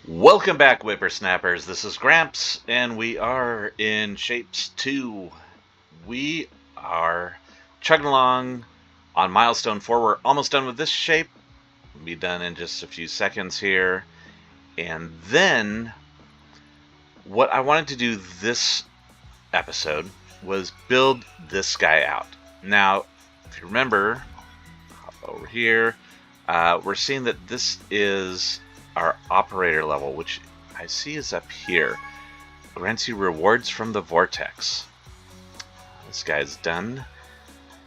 Welcome back, whippersnappers. This is Gramps, and we are in Shapez2. We are chugging along on Milestone 4. We're almost done with this shape. We'll be done in just a few seconds here. And then, what I wanted to do this episode was build this guy out. Now, if you remember, hop over here, we're seeing that this is our operator level, which I see is up here. Grants you rewards from the vortex. This guy's done.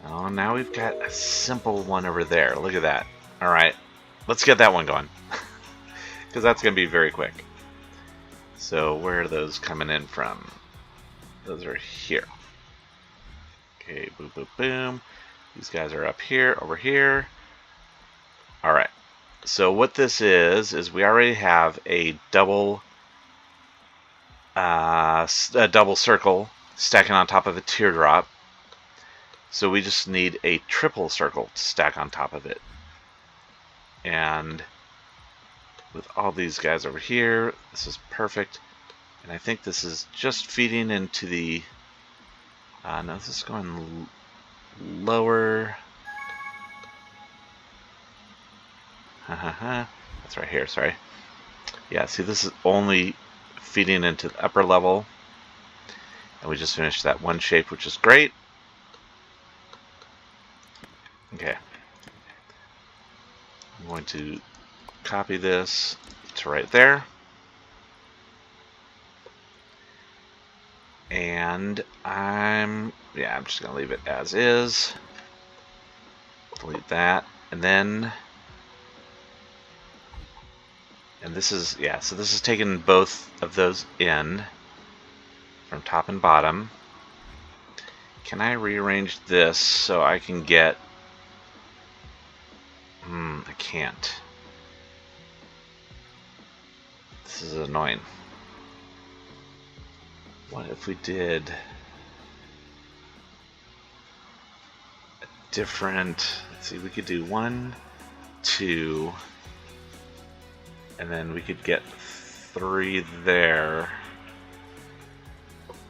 Oh, now we've got a simple one over there. Look at that. All right, let's get that one going, because that's going to be very quick. So where are those coming in from? Those are here. Okay, boom, boom, boom. These guys are up here, over here. All right. So what this is we already have a double circle stacking on top of a teardrop. So we just need a triple circle to stack on top of it. And with all these guys over here, this is perfect. And I think this is just feeding into the... no, this is going lower. That's right here, sorry. Yeah, see, this is only feeding into the upper level. And we just finished that one shape, which is great. Okay. I'm going to copy this to right there. And I'm just going to leave it as is. Delete that. And then... And this is, so this is taking both of those in from top and bottom. Can I rearrange this so I can get... I can't. This is annoying. What if we did a different... Let's see, we could do 1, 2... And then we could get 3 there.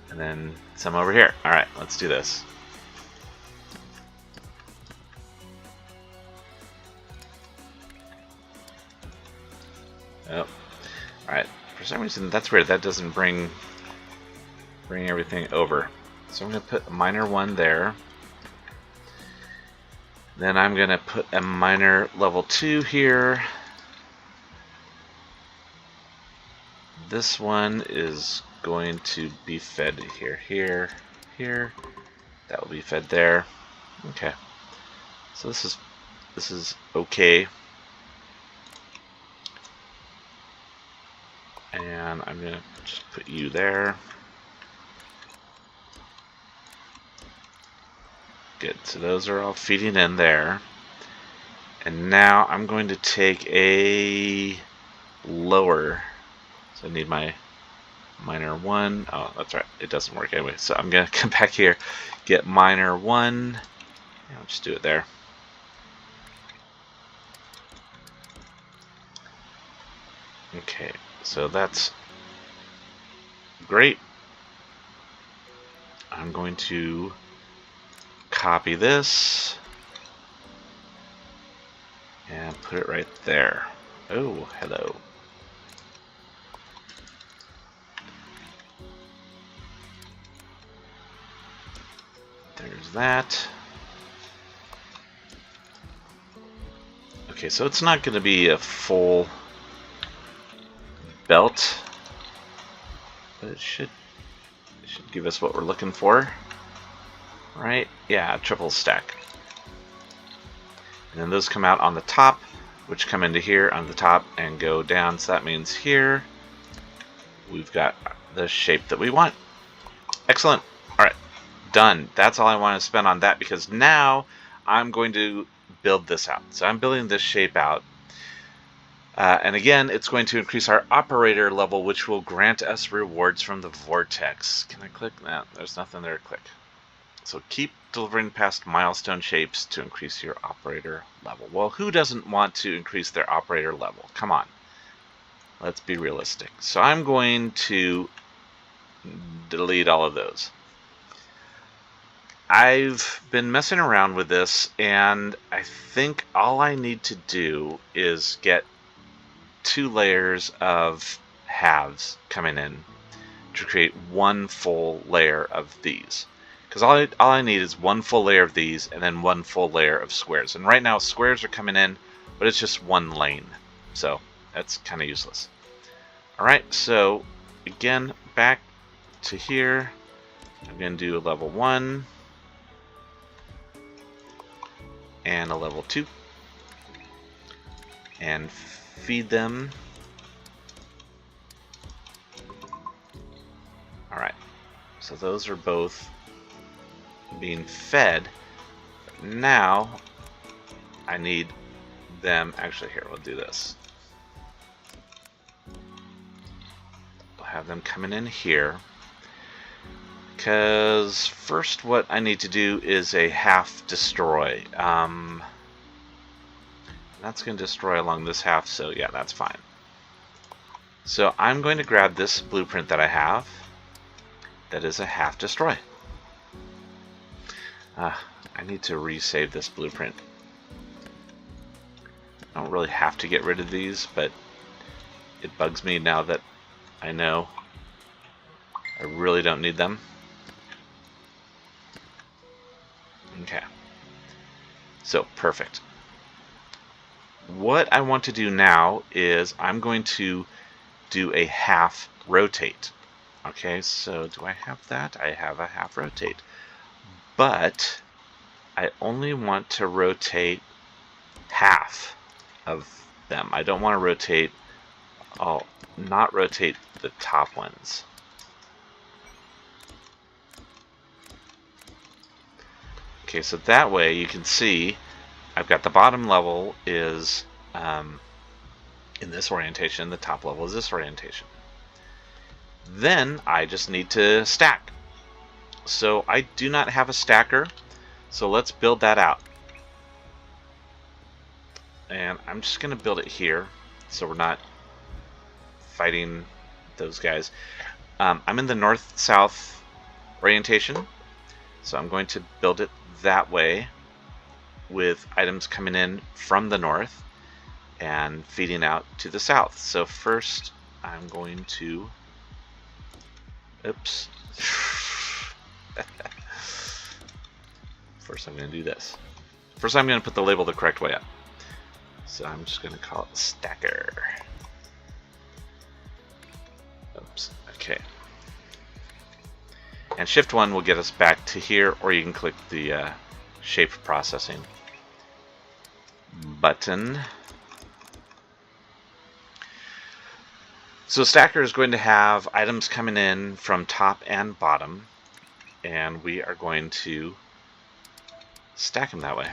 And then some over here. Alright, let's do this. Oh. Alright. For some reason, that's weird. That doesn't bring everything over. So I'm going to put a minor 1 there. Then I'm going to put a minor level 2 here. This one is going to be fed here, here, here. That will be fed there. Okay. So this is okay. And I'm gonna just put you there. Good. So those are all feeding in there. And now I'm going to take a lower. So I need my minor 1. Oh, that's right. It doesn't work anyway. So I'm going to come back here, get minor 1. I'll just do it there. Okay, so that's great. I'm going to copy this and put it right there. Oh, hello. There's that. Okay, so it's not going to be a full belt, but it should give us what we're looking for, right? Yeah, triple stack. And then those come out on the top, which come into here on the top and go down. So that means here we've got the shape that we want. Excellent. All right. Done. That's all I want to spend on that, because now I'm going to build this out. So I'm building this shape out. And again, it's going to increase our operator level, which will grant us rewards from the vortex. Can I click? No, there's nothing there to click. So keep delivering past milestone shapes to increase your operator level. Well, who doesn't want to increase their operator level? Come on. Let's be realistic. So I'm going to delete all of those. I've been messing around with this, and I think all I need to do is get 2 layers of halves coming in to create 1 full layer of these. Because all I need is 1 full layer of these and then 1 full layer of squares. And right now squares are coming in, but it's just 1 lane. So that's kind of useless. Alright, so again, back to here. I'm going to do a level 1 and a level 2 and feed them. Alright, so those are both being fed. Now I need them, actually here, we'll do this. We'll have them coming in here. Because first what I need to do is a half destroy. That's going to destroy along this half, so yeah, that's fine. So I'm going to grab this blueprint that I have. That is a half destroy. I need to resave this blueprint. I don't really have to get rid of these, but it bugs me now that I know I really don't need them. Okay. So, perfect. What I want to do now is I'm going to do a half rotate. Okay, so do I have that? I have a half rotate. But I only want to rotate half of them. I don't want to rotate, I'll not rotate the top ones. Okay, so that way you can see I've got the bottom level is in this orientation, the top level is this orientation. Then I just need to stack. So I do not have a stacker, so let's build that out. And I'm just going to build it here so we're not fighting those guys. I'm in the north-south orientation, so I'm going to build it that way with items coming in from the north and feeding out to the south. So first I'm going to, oops. First I'm going to do this. First I'm going to put the label the correct way up. So I'm just going to call it stacker. Oops, okay. And Shift 1 will get us back to here, or you can click the shape processing button. So stacker is going to have items coming in from top and bottom, and we are going to stack them that way.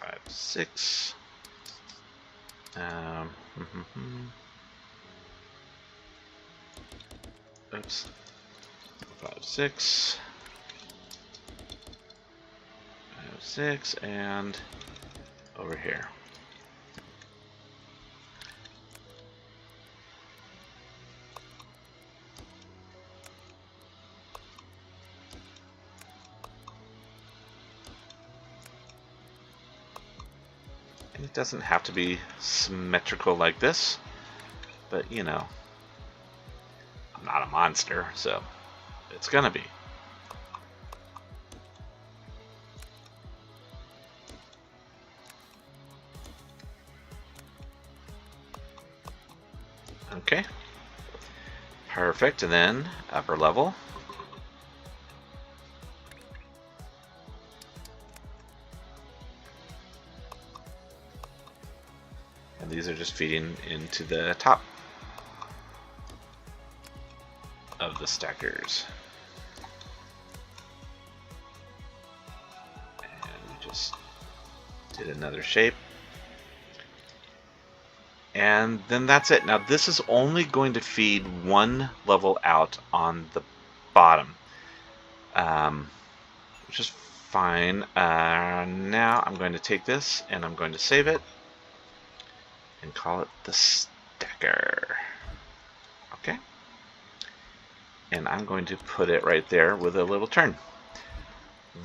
5, 6. Oops. 5, 6. 5, 6, and over here. It doesn't have to be symmetrical like this, but you know, I'm not a monster, so it's gonna be. Okay, perfect, and then upper level. And these are just feeding into the top of the stackers. And we just did another shape. And then that's it. Now this is only going to feed one level out on the bottom, which is fine. Now I'm going to take this and I'm going to save it and call it the stacker. Okay. And I'm going to put it right there with a little turn.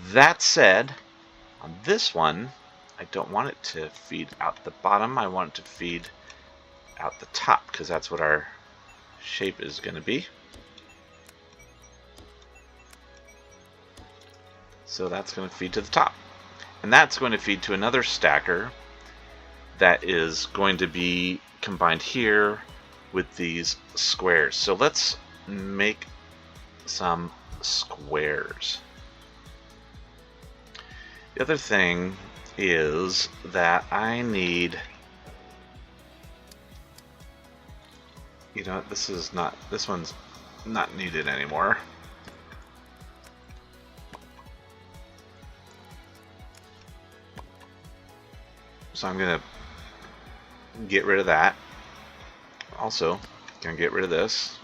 That said, on this one, I don't want it to feed out the bottom. I want it to feed out the top, because that's what our shape is going to be. So that's going to feed to the top. And that's going to feed to another stacker that is going to be combined here with these squares. So let's make some squares. The other thing is that I need, you know, this one's not needed anymore. So I'm gonna get rid of that. Also, gonna get rid of this,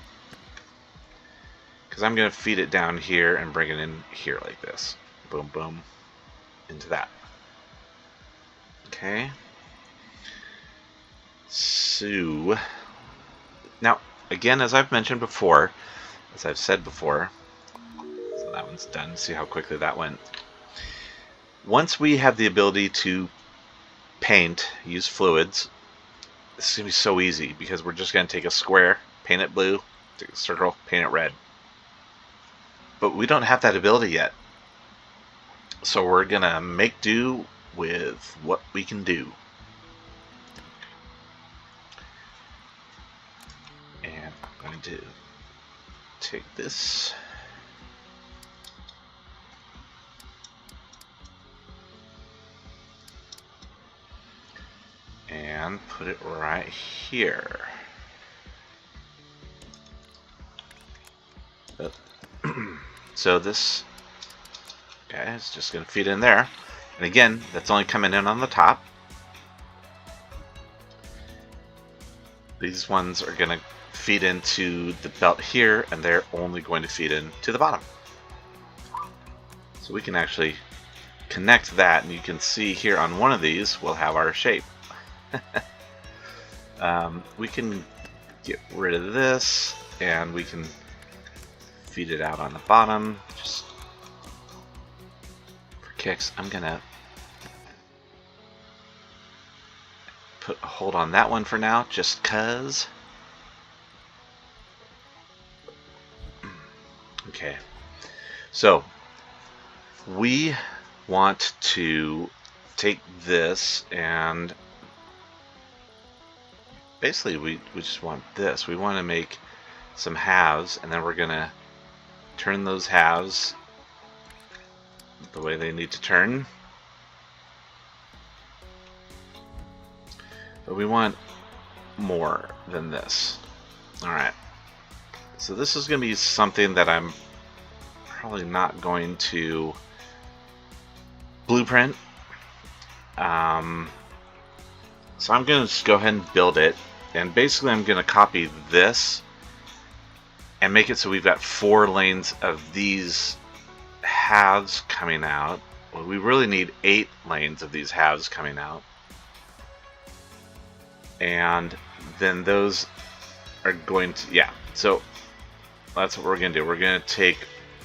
because I'm gonna feed it down here and bring it in here like this. Boom, boom, into that. Okay. So now, again, as I've mentioned before, as I've said before, so that one's done. See how quickly that went. Once we have the ability to paint, use fluids, this is going to be so easy, because we're just going to take a square, paint it blue, take a circle, paint it red. But we don't have that ability yet. So we're going to make do with what we can do. And I'm going to take this. And put it right here. So this guy is just going to feed in there. And again, that's only coming in on the top. These ones are going to feed into the belt here, and they're only going to feed into the bottom. So we can actually connect that, and you can see here on one of these we'll have our shape. We can get rid of this, and we can feed it out on the bottom. Just for kicks, I'm gonna put a hold on that one for now, just cuz. Okay, so we want to take this, and basically we just want this. We want to make some halves, and then we're gonna turn those halves the way they need to turn. But we want more than this. Alright, so this is going to be something that I'm probably not going to blueprint. So I'm going to just go ahead and build it, and basically I'm going to copy this and make it so we've got 4 lanes of these halves coming out. Well, we really need 8 lanes of these halves coming out. And then those are going to, yeah, so that's what we're going to do. We're going to take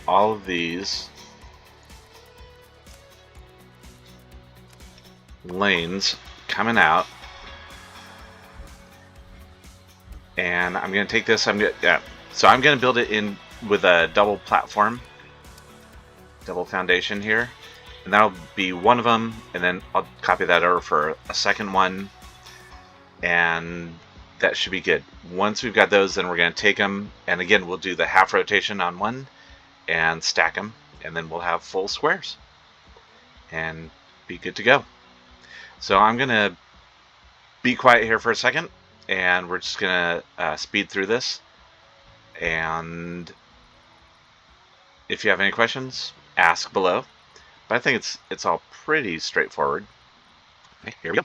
all of these lanes coming out, and I'm going to take this, so I'm going to build it in with a double platform, double foundation here, and that'll be one of them, and then I'll copy that over for a second one, and that should be good. Once we've got those, then we're going to take them, and again we'll do the half rotation on one and stack them, and then we'll have full squares and be good to go. So I'm going to be quiet here for a second, and we're just going to speed through this. And if you have any questions, ask below. But I think it's all pretty straightforward. Okay, here we go.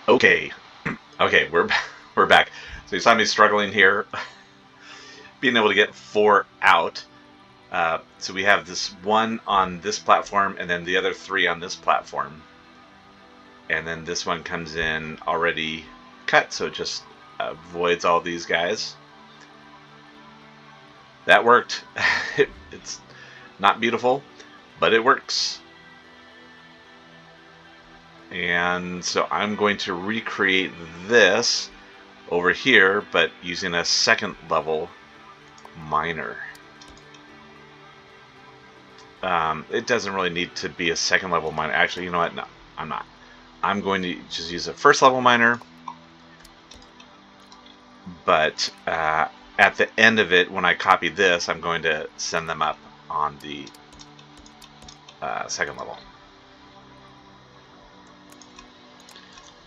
Okay, okay, we're back. So you saw me struggling here, being able to get 4 out. So we have this one on this platform, and then the other 3 on this platform, and then this one comes in already cut, so it just avoids all these guys. That worked. It's not beautiful, but it works. And so I'm going to recreate this over here, but using a second level miner. It doesn't really need to be a second level miner. Actually, you know what? No, I'm not. I'm going to just use a first level miner. But at the end of it, when I copy this, I'm going to send them up on the second level.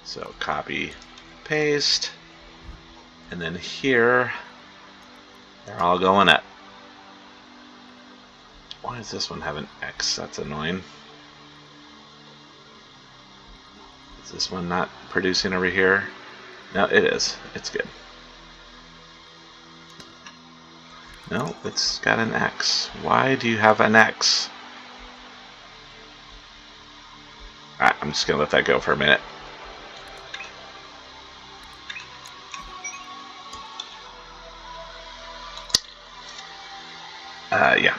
So copy, paste, and then here, they're all going up. Why does this one have an X? That's annoying. Is this one not producing over here? No, it is. It's good. No, it's got an X. Why do you have an X? Alright, I'm just going to let that go for a minute. Yeah.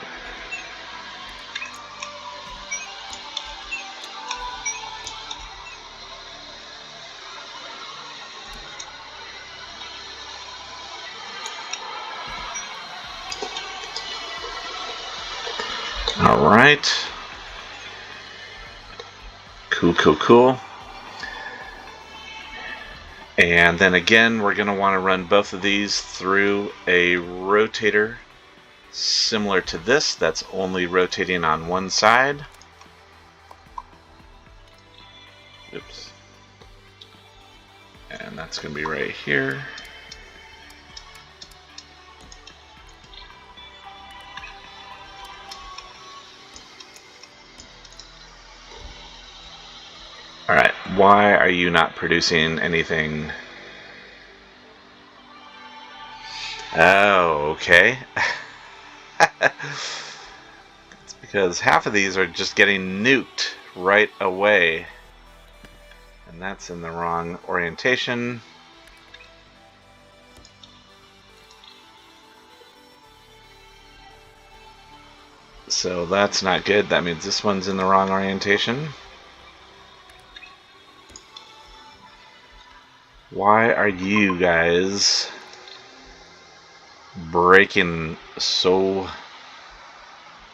All right. Cool, cool, cool. And then again, we're going to want to run both of these through a rotator similar to this, that's only rotating on one side. Oops. And that's going to be right here. Alright, why are you not producing anything? Oh, okay. It's because half of these are just getting nuked right away. And that's in the wrong orientation. So that's not good. That means this one's in the wrong orientation. Why are you guys breaking so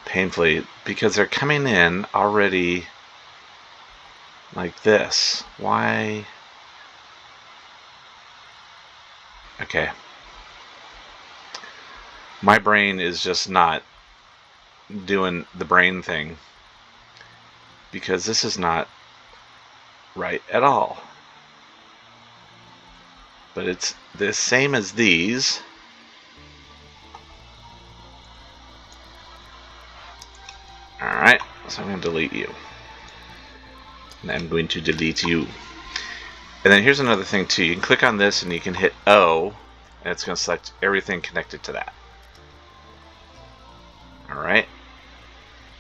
painfully? Because they're coming in already like this. Why? Okay. My brain is just not doing the brain thing, because this is not right at all. But it's the same as these. Alright, so I'm going to delete you. And I'm going to delete you. And then here's another thing too. You can click on this and you can hit O, and it's going to select everything connected to that. Alright.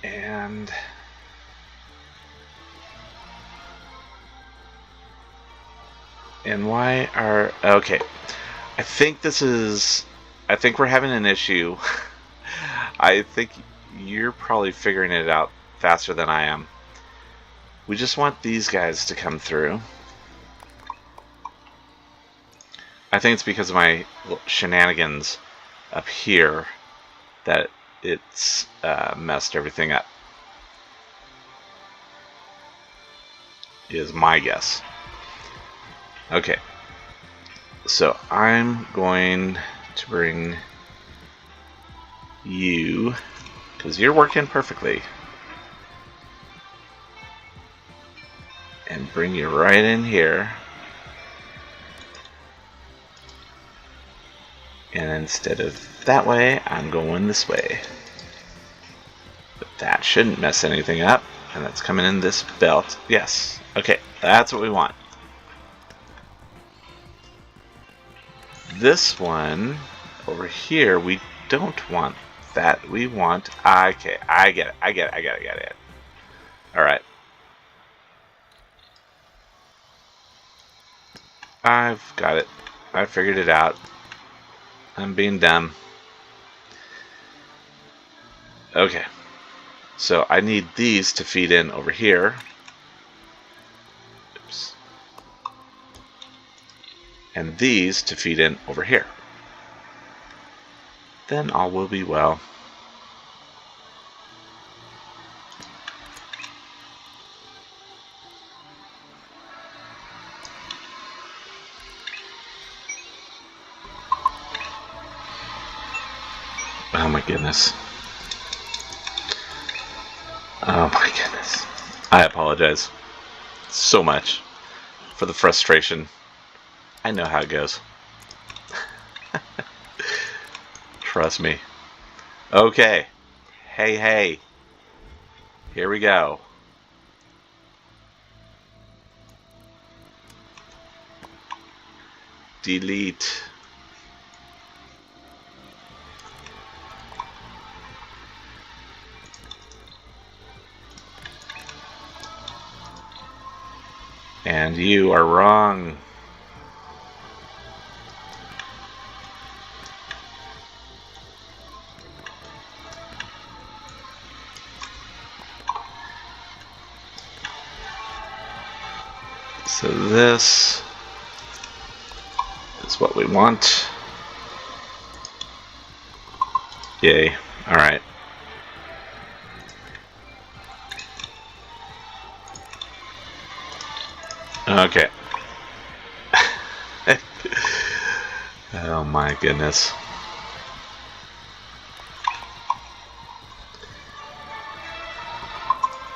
And why are... Okay. I think we're having an issue. I think you're probably figuring it out faster than I am. We just want these guys to come through. I think it's because of my shenanigans up here that it's messed everything up, is my guess. Okay, so I'm going to bring you, because you're working perfectly, and bring you right in here. And instead of that way, I'm going this way. But that shouldn't mess anything up. And that's coming in this belt. Yes. Okay, that's what we want. This one over here, we don't want that. We want... Okay, I get it. Alright. I've got it. I figured it out. I'm being dumb. Okay. So I need these to feed in over here. Oops. And these to feed in over here. Then all will be well. Oh my goodness. Oh my goodness. I apologize so much for the frustration. I know how it goes. Trust me. Okay. Hey. Here we go. Delete. And you are wrong. So this is what we want. Yay. Alright. Okay. Oh my goodness.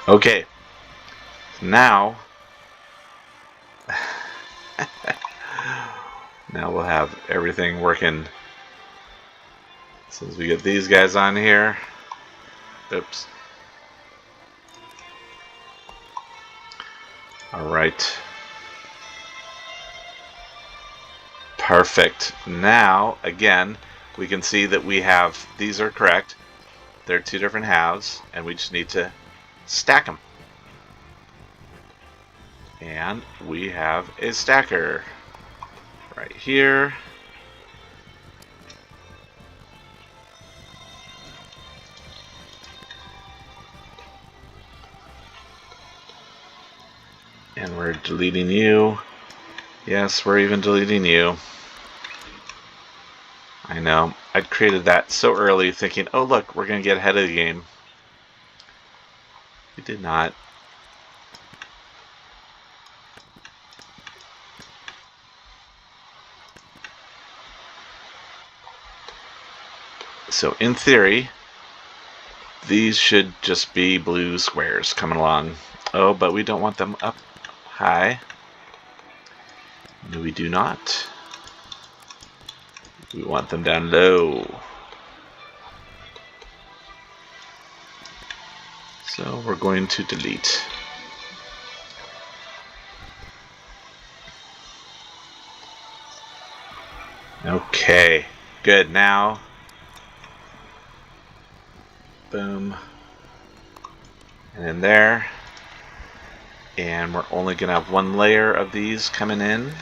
Okay. Now we'll have everything working. Since we get these guys on here. Oops. Alright. Perfect. Now, again, we can see that we have, these are correct. They're two different halves, and we just need to stack them. And we have a stacker right here. And we're deleting you. Yes, we're even deleting you. I know. I created that so early thinking, oh look, we're going to get ahead of the game. We did not. So in theory, these should just be blue squares coming along. Oh, but we don't want them up high. No, we do not. We want them down low. So we're going to delete. Okay, good. Now, boom, and in there. And we're only going to have one layer of these coming in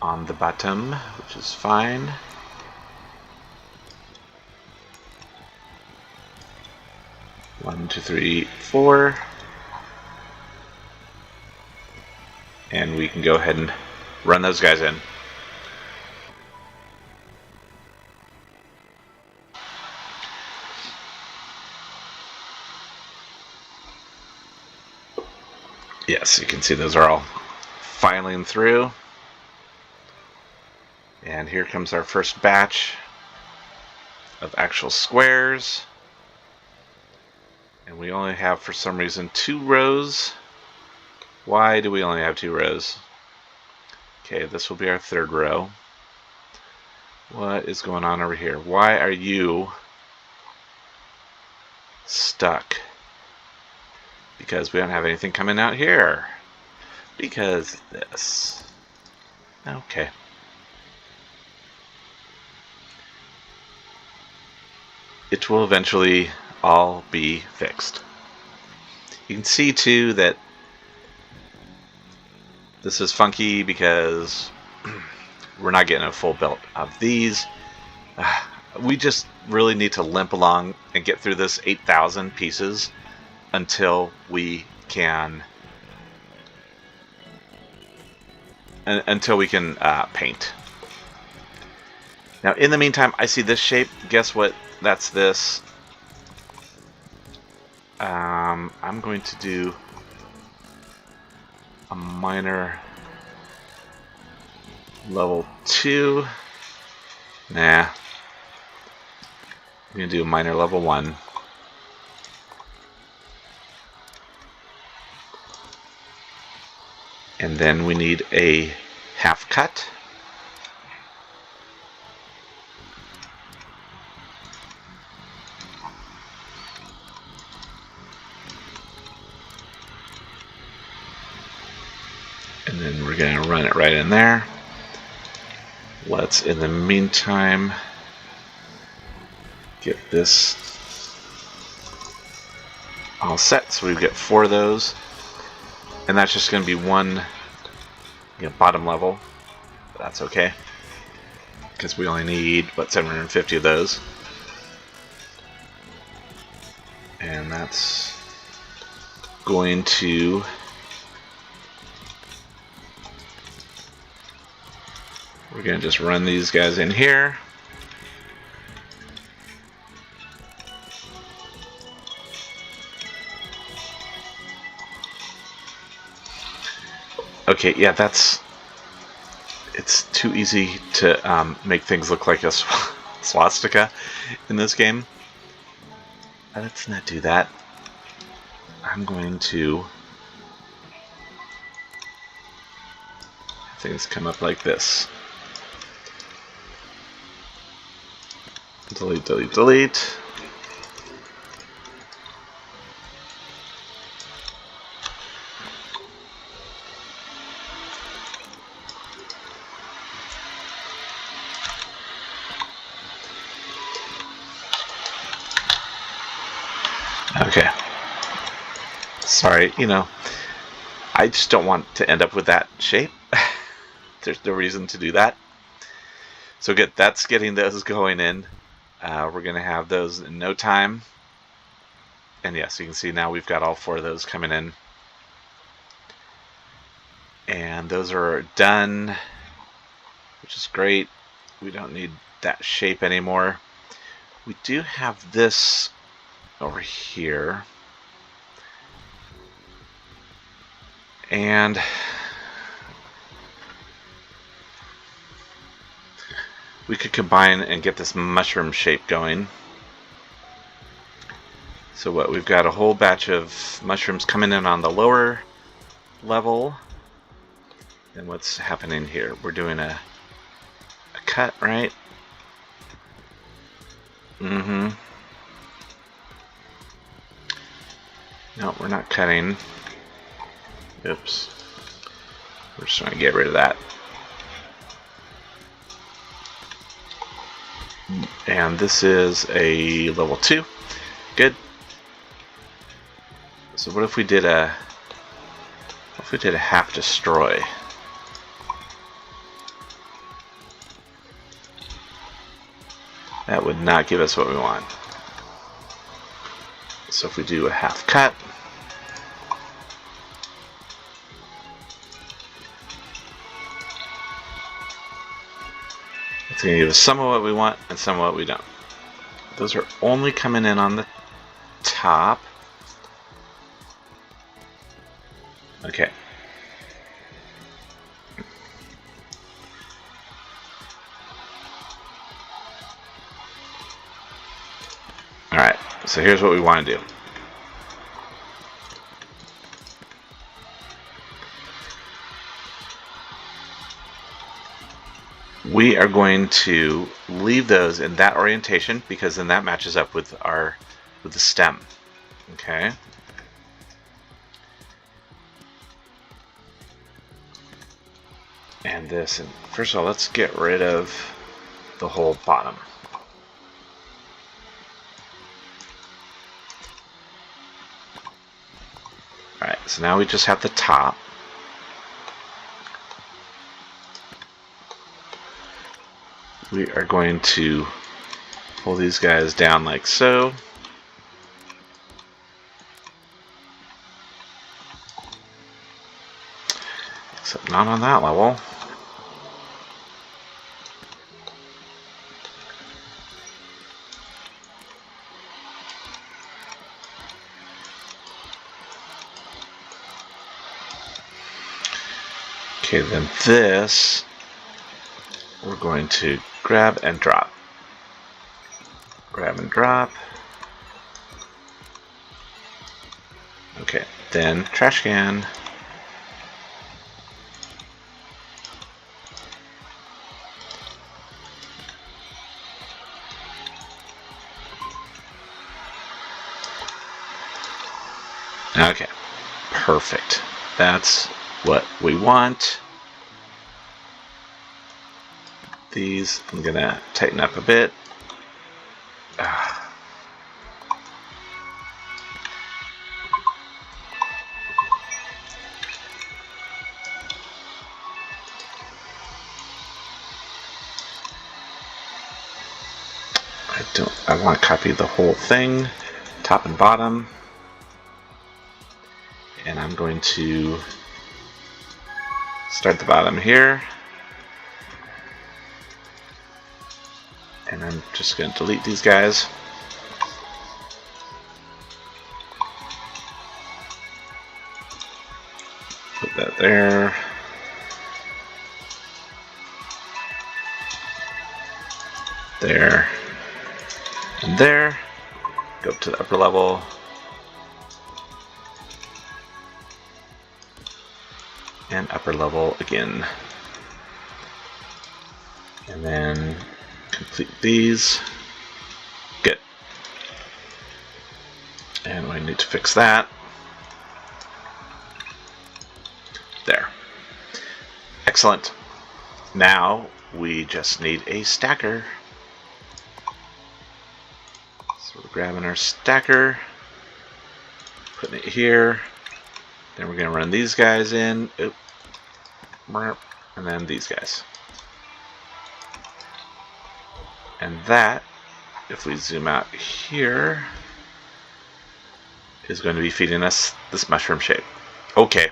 on the bottom, which is fine. One, two, three, four. And we can go ahead and run those guys in. Yes, you can see those are all filing through. And here comes our first batch of actual squares. And we only have, for some reason, 2 rows. Why do we only have 2 rows? Okay, this will be our 3rd row. What is going on over here? Why are you stuck? Because we don't have anything coming out here. Because this. Okay. It will eventually all be fixed. You can see too that this is funky because we're not getting a full build of these. We just really need to limp along and get through this 8,000 pieces until we can paint. Now, in the meantime, I see this shape. Guess what? That's this. I'm going to do a minor level 2. Nah. I'm going to do a minor level 1. And then we need a half cut. And then we're going to run it right in there. Let's, in the meantime, get this all set. So we've got 4 of those. And that's just going to be one bottom level. But that's okay. Because we only need, 750 of those. And that's going to... We're going to just run these guys in here. Okay, yeah, it's too easy to make things look like a swastika in this game. Let's not do that. I'm going to have things come up like this. Delete, delete, delete. Okay. Sorry, I just don't want to end up with that shape. There's no reason to do that. So good, that's getting those going in. We're going to have those in no time. And yes, you can see now we've got all 4 of those coming in. And those are done, which is great. We don't need that shape anymore. We do have this over here. And we could combine and get this mushroom shape going. So what, we've got a whole batch of mushrooms coming in on the lower level. And what's happening here? We're doing a cut, right? Mm-hmm. No, we're not cutting. Oops. We're just trying to get rid of that. And this is a level 2. Good. So what if we did a half destroy? That would not give us what we want. So if we do a half cut, it's going to give us some of what we want and some of what we don't. Those are only coming in on the top. Okay. Alright, so here's what we want to do. We are going to leave those in that orientation because then that matches up with the stem. Okay. And this, and first of all, let's get rid of the whole bottom. Alright, so now we just have the top. We are going to pull these guys down like so. Except not on that level. Okay, then this we're going to grab and drop. Grab and drop. Okay, then trash can. Okay, perfect. That's what we want. These I'm gonna tighten up a bit. I want to copy the whole thing, top and bottom. And I'm going to start the bottom here. And I'm just going to delete these guys. Put that there. There. And there. Go up to the upper level. And upper level again. And then complete these. Good. And we need to fix that. There. Excellent. Now we just need a stacker. So we're grabbing our stacker, putting it here. Then we're going to run these guys in. Oop. And then these guys. And that, if we zoom out here, is going to be feeding us this mushroom shape. Okay.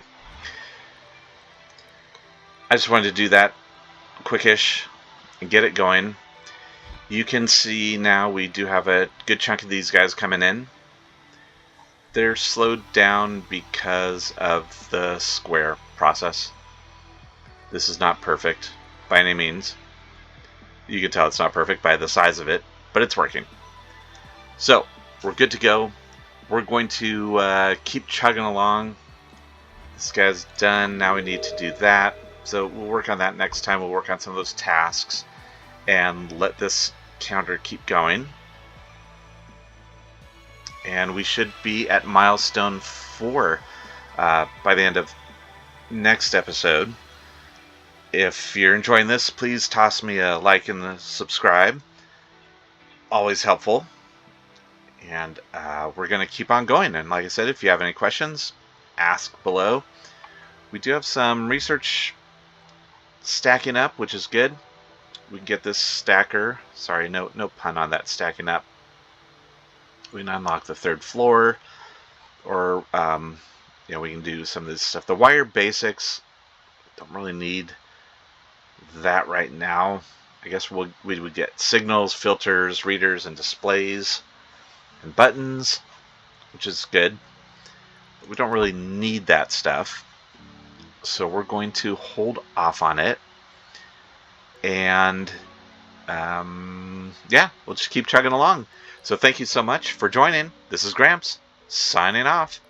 I just wanted to do that quickish and get it going. You can see now we do have a good chunk of these guys coming in. They're slowed down because of the square process. This is not perfect by any means. You can tell it's not perfect by the size of it, but it's working. So we're good to go. We're going to keep chugging along. This guy's done. Now we need to do that. So we'll work on that next time. We'll work on some of those tasks and let this counter keep going. And we should be at milestone 4 by the end of next episode. If you're enjoying this, please toss me a like and a subscribe. Always helpful. And we're going to keep on going. And like I said, if you have any questions, ask below. We do have some research stacking up, which is good. We can get this stacker. Sorry, no pun on that, stacking up. We can unlock the 3rd floor, or we can do some of this stuff. The wire basics, don't really need that right now. I guess we would get signals, filters, readers, and displays, and buttons, which is good. We don't really need that stuff. So we're going to hold off on it. And yeah, we'll just keep chugging along. So thank you so much for joining. This is Gramps, signing off.